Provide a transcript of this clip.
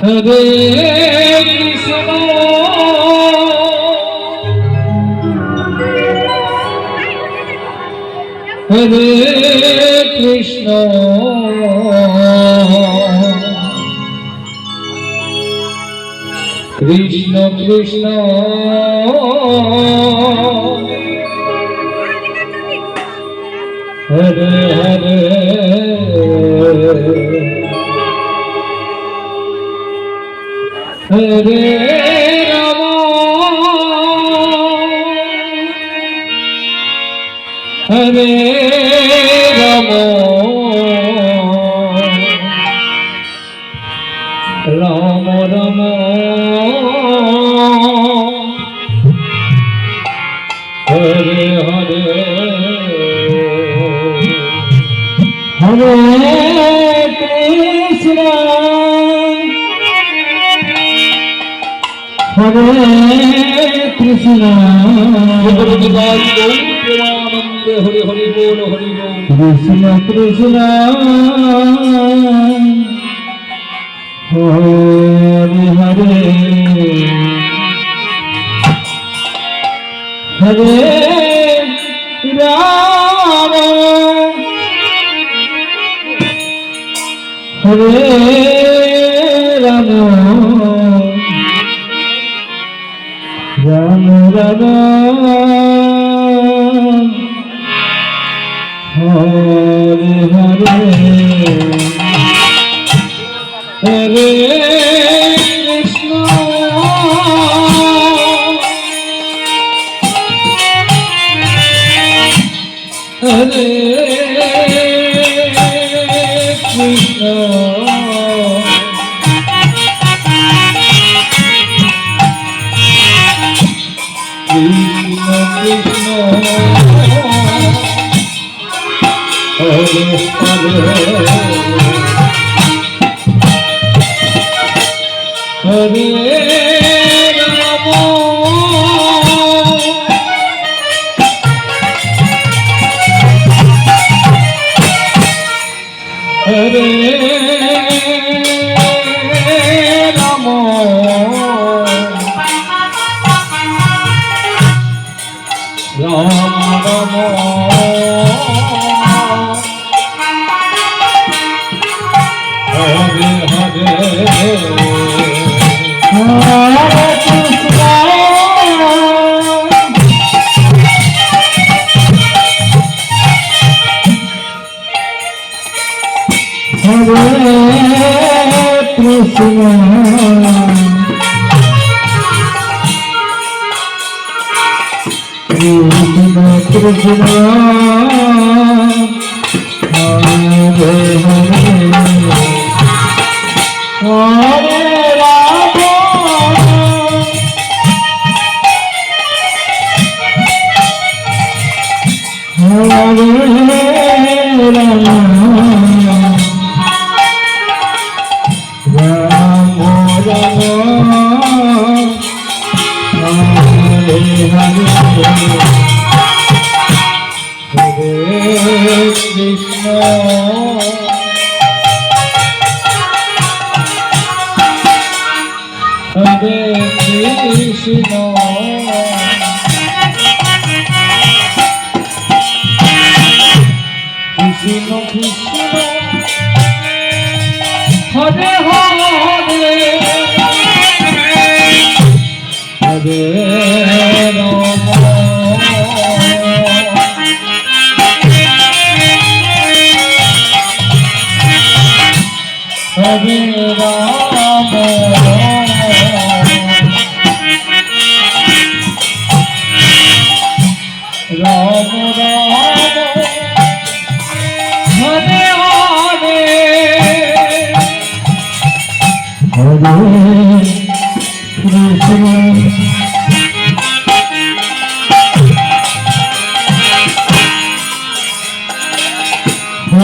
Hare Krishna, Hare Krishna, Krishna Krishna, Hare Hare, Hare Rama, Hare Rama, Rama Rama, Hare Hare, Hare Krishna, Hare Krishna, Hare Hare Bol, Krishna Krishna, Hare Hare, Hare Rama, Hare Rama, Rama Rama, Hare Hare, Hare Krishna, Hare Krishna, Krishna Krishna, Hare Hare, Hare Rama, Hare Rama, Rama Rama, Hare Hare, Hare Krishna, Hare Krishna, Krishna Krishna, Hare Hare, Hare Rama, Hare Rama, Rama Rama, Hare Hare, Hare Krishna, Hare Krishna, Krishna Krishna, Hare Hare, Hare Rama, Hare Rama, Rama Rama, Hare Hare, Hare Krishna,